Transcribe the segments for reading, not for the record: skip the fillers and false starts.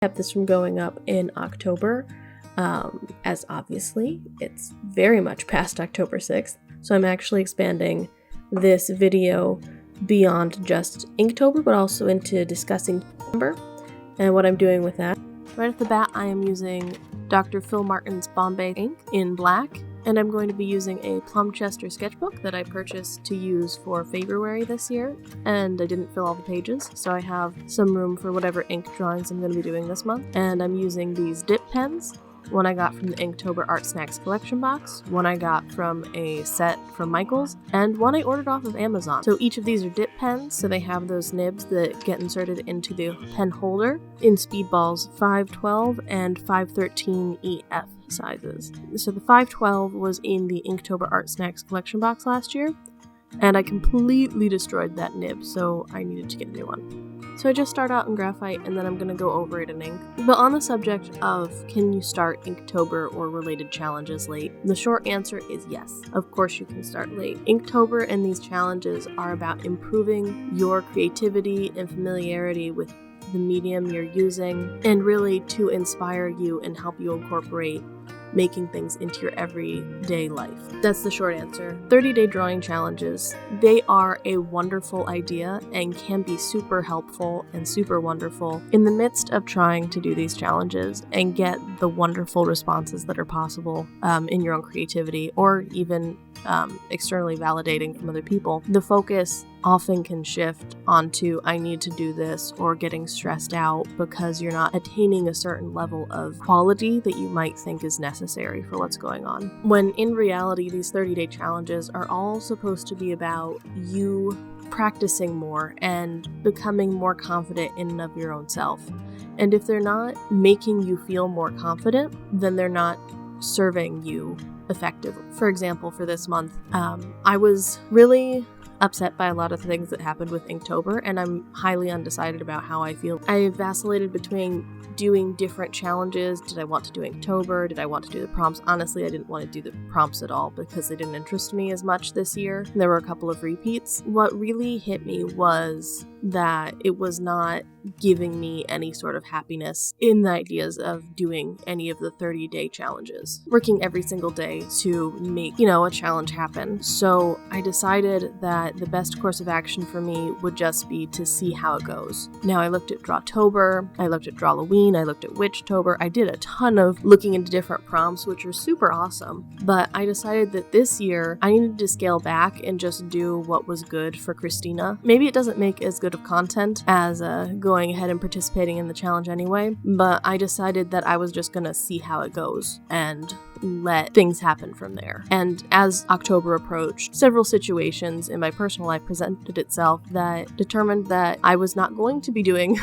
kept this from going up in October, as obviously it's very much past October 6th, so I'm actually expanding this video beyond just Inktober, but also into discussing Huevember and what I'm doing with that. Right off the bat, I am using Dr. Phil Martin's Bombay ink in black, and I'm going to be using a Plumchester sketchbook that I purchased to use for February this year, and I didn't fill all the pages, so I have some room for whatever ink drawings I'm going to be doing this month. And I'm using these dip pens, one I got from the Inktober Art Snacks collection box, one I got from a set from Michaels, and one I ordered off of Amazon. So each of these are dip pens, so they have those nibs that get inserted into the pen holder in Speedballs 512 and 513 EF sizes. So the 512 was in the Inktober Art Snacks collection box last year, and I completely destroyed that nib, so I needed to get a new one. So I just start out in graphite, and then I'm going to go over it in ink. But on the subject of can you start Inktober or related challenges late, the short answer is yes. Of course you can start late. Inktober and these challenges are about improving your creativity and familiarity with the medium you're using, and really to inspire you and help you incorporate making things into your everyday life. That's the short answer. 30-day drawing challenges, they are a wonderful idea and can be super helpful and super wonderful in the midst of trying to do these challenges and get the wonderful responses that are possible in your own creativity, or even externally validating from other people. The focus often can shift onto I need to do this, or getting stressed out because you're not attaining a certain level of quality that you might think is necessary for what's going on. When in reality, these 30-day challenges are all supposed to be about you practicing more and becoming more confident in and of your own self. And if they're not making you feel more confident, then they're not serving you effectively. For example, for this month, I was really upset by a lot of things that happened with Inktober, and I'm highly undecided about how I feel. I vacillated between doing different challenges. Did I want to do Inktober? Did I want to do the prompts? Honestly, I didn't want to do the prompts at all because they didn't interest me as much this year. There were a couple of repeats. What really hit me was that it was not giving me any sort of happiness in the ideas of doing any of the 30-day challenges, working every single day to make, a challenge happen. So I decided that the best course of action for me would just be to see how it goes. Now, I looked at Drawtober, I looked at Drawloween, I looked at Witchtober. I did a ton of looking into different prompts, which are super awesome, but I decided that this year I needed to scale back and just do what was good for Christina. Maybe it doesn't make as good of content as going ahead and participating in the challenge anyway, but I decided that I was just gonna see how it goes and let things happen from there. And as October approached, several situations in my personal life presented itself that determined that I was not going to be doing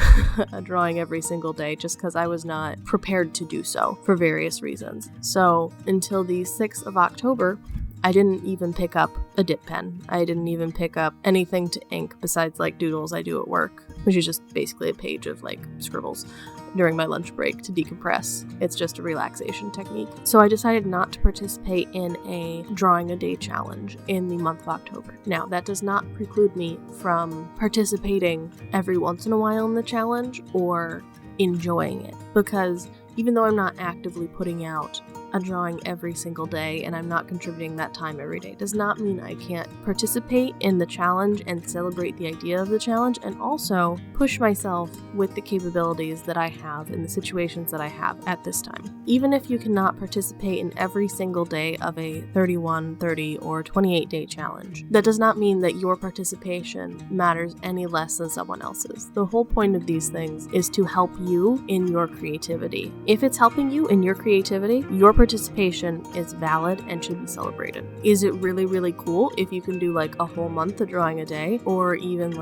a drawing every single day just because I was not prepared to do so for various reasons. So until the 6th of October, I didn't even pick up a dip pen. I didn't even pick up anything to ink besides doodles I do at work, which is just basically a page of scribbles during my lunch break to decompress. It's just a relaxation technique. So I decided not to participate in a drawing a day challenge in the month of October. Now, that does not preclude me from participating every once in a while in the challenge or enjoying it, because even though I'm not actively putting out a drawing every single day and I'm not contributing that time every day, does not mean I can't participate in the challenge and celebrate the idea of the challenge, and also push myself with the capabilities that I have in the situations that I have at this time. Even if you cannot participate in every single day of a 31, 30, or 28-day challenge, that does not mean that your participation matters any less than someone else's. The whole point of these things is to help you in your creativity. If it's helping you in your creativity, your participation is valid and should be celebrated. Is it really, really cool if you can do a whole month of drawing a day, or even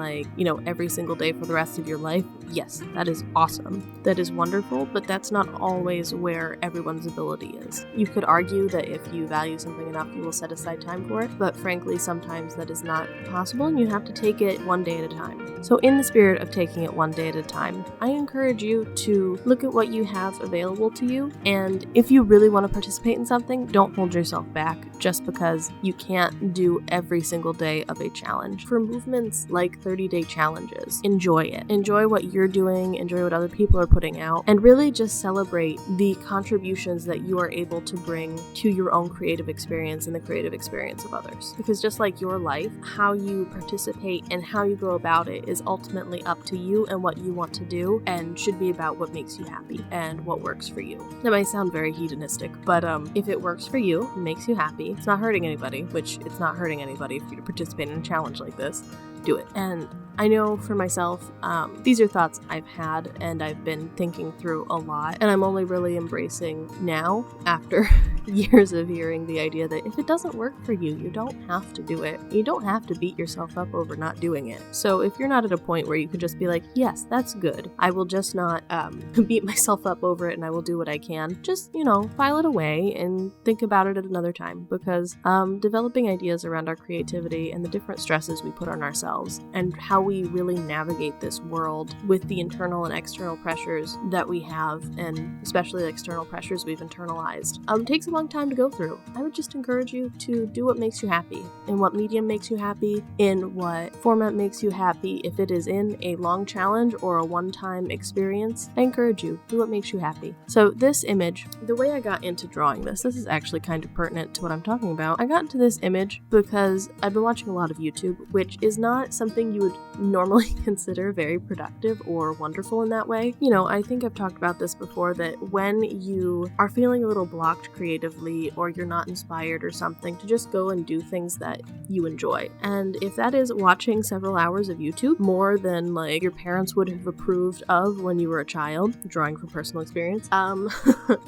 every single day for the rest of your life? Yes, that is awesome. That is wonderful, but that's not always where everyone's ability is. You could argue that if you value something enough, you will set aside time for it, but frankly, sometimes that is not possible, and you have to take it one day at a time. So in the spirit of taking it one day at a time, I encourage you to look at what you have available to you, and if you really want want to participate in something, don't hold yourself back just because you can't do every single day of a challenge. For movements like 30-day challenges, enjoy it. Enjoy what you're doing, enjoy what other people are putting out, and really just celebrate the contributions that you are able to bring to your own creative experience and the creative experience of others. Because just like your life, how you participate and how you go about it is ultimately up to you and what you want to do, and should be about what makes you happy and what works for you. That might sound very hedonistic, but if it works for you, makes you happy, it's not hurting anybody, which it's not hurting anybody for you to participate in a challenge like this, do it. And I know for myself, these are thoughts I've had and I've been thinking through a lot, and I'm only really embracing now after years of hearing the idea that if it doesn't work for you, you don't have to do it. You don't have to beat yourself up over not doing it. So if you're not at a point where you can just be like, yes, that's good, I will just not beat myself up over it and I will do what I can, just, file it away and think about it at another time, because developing ideas around our creativity and the different stresses we put on ourselves and how we really navigate this world with the internal and external pressures that we have, and especially the external pressures we've internalized, takes a long time to go through. I would just encourage you to do what makes you happy, in what medium makes you happy, in what format makes you happy. If it is in a long challenge or a one-time experience, I encourage you, do what makes you happy. So this image, the way I got into drawing this is actually kind of pertinent to what I'm talking about. I got into this image because I've been watching a lot of YouTube, which is not something you would normally consider very productive or wonderful in that way. I think I've talked about this before, that when you are feeling a little blocked creatively or you're not inspired or something, to just go and do things that you enjoy. And if that is watching several hours of YouTube, more than like your parents would have approved of when you were a child, drawing from personal experience,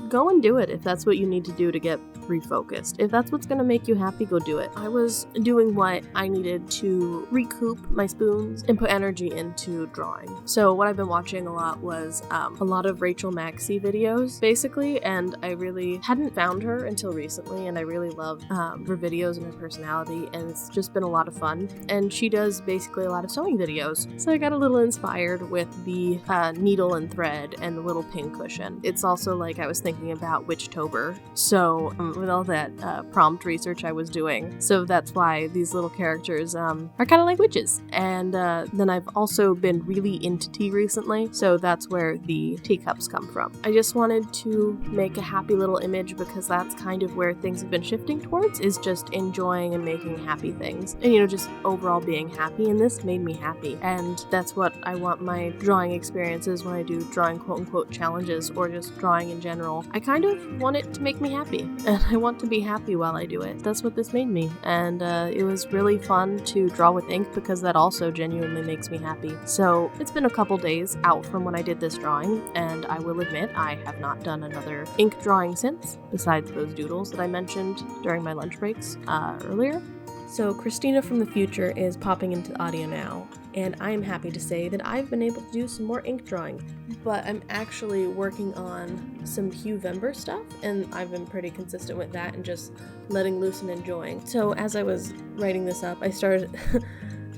go and do it if that's what you need to do to get refocused. If that's what's going to make you happy, go do it. I was doing what I needed to recoup my spoons and put energy into drawing. So what I've been watching a lot was a lot of Rachel Maxey videos, basically, and I really hadn't found her until recently, and I really love her videos and her personality, and it's just been a lot of fun. And she does basically a lot of sewing videos, so I got a little inspired with the needle and thread and the little pin cushion. It's also like I was thinking about Witchtober, so with all that prompt research I was doing, so that's why these little characters are kind of like witches. And then I've also been really into tea recently, so that's where the teacups come from. I just wanted to make a happy little image because that's kind of where things have been shifting towards, is just enjoying and making happy things, and just overall being happy, and this made me happy, and that's what I want my drawing experiences when I do drawing quote-unquote challenges or just drawing in general. I kind of want it to make me happy, and I want to be happy while I do it. That's what this made me, and it was really fun to draw with ink because that also genuinely makes me happy. So it's been a couple days out from when I did this drawing, and I will admit I have not done another ink drawing since, besides those doodles that I mentioned during my lunch breaks earlier. So Christina from the future is popping into audio now, and I am happy to say that I've been able to do some more ink drawing, but I'm actually working on some Huevember stuff, and I've been pretty consistent with that and just letting loose and enjoying. So as I was writing this up, I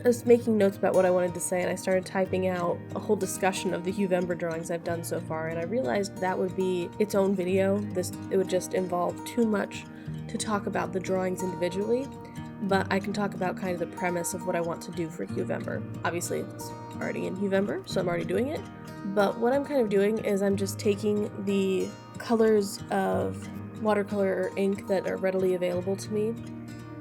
was making notes about what I wanted to say, and I started typing out a whole discussion of the Huevember drawings I've done so far, and I realized that would be its own video. It would just involve too much to talk about the drawings individually, but I can talk about kind of the premise of what I want to do for Huevember. Obviously, it's already in Huevember, so I'm already doing it, but what I'm kind of doing is I'm just taking the colors of watercolor ink that are readily available to me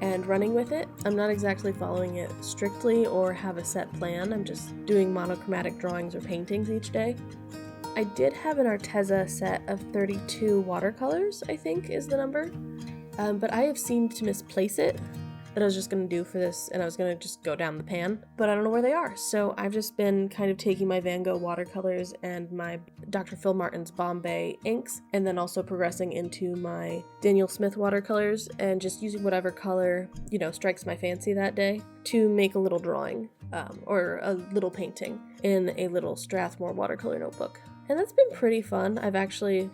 and running with it. I'm not exactly following it strictly or have a set plan. I'm just doing monochromatic drawings or paintings each day. I did have an Arteza set of 32 watercolors, I think is the number, but I have seemed to misplace it. That I was just going to do for this, and I was going to just go down the pan, but I don't know where they are. So I've just been kind of taking my Van Gogh watercolors and my Dr. Phil Martin's Bombay inks, and then also progressing into my Daniel Smith watercolors and just using whatever color, strikes my fancy that day to make a little drawing or a little painting in a little Strathmore watercolor notebook. And that's been pretty fun. I've actually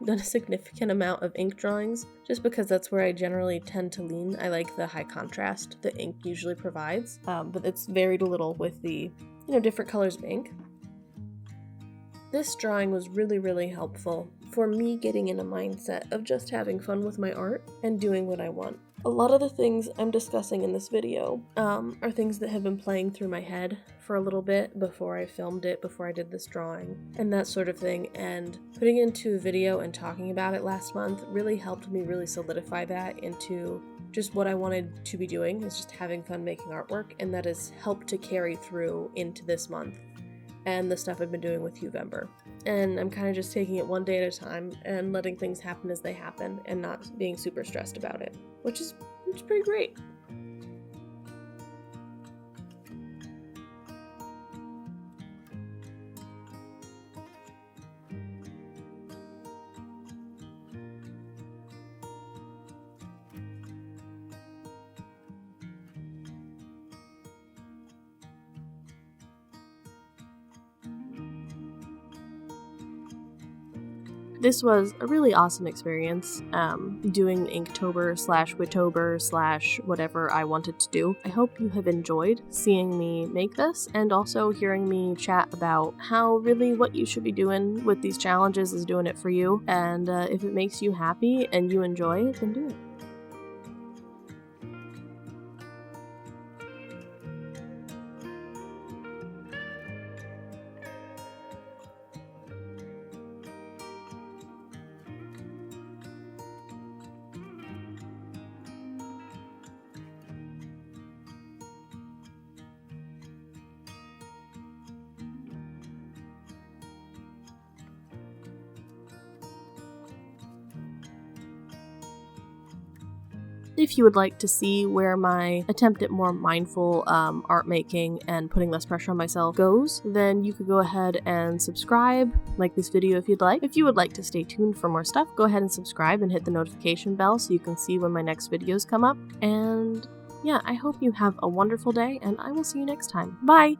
done a significant amount of ink drawings, just because that's where I generally tend to lean. I like the high contrast the ink usually provides, but it's varied a little with the, different colors of ink. This drawing was really helpful for me getting in a mindset of just having fun with my art and doing what I want. A lot of the things I'm discussing in this video are things that have been playing through my head for a little bit before I filmed it, before I did this drawing, and that sort of thing, and putting it into a video and talking about it last month really helped me really solidify that into just what I wanted to be doing, is just having fun making artwork, and that has helped to carry through into this month and the stuff I've been doing with Huevember. And I'm kind of just taking it one day at a time and letting things happen as they happen and not being super stressed about it, which is pretty great. This was a really awesome experience, doing Inktober / Huevember / whatever I wanted to do. I hope you have enjoyed seeing me make this, and also hearing me chat about how really what you should be doing with these challenges is doing it for you, and if it makes you happy and you enjoy it, then do it. If you would like to see where my attempt at more mindful art making and putting less pressure on myself goes, then you could go ahead and subscribe, like this video if you'd like. If you would like to stay tuned for more stuff, go ahead and subscribe and hit the notification bell so you can see when my next videos come up. And yeah, I hope you have a wonderful day, and I will see you next time. Bye!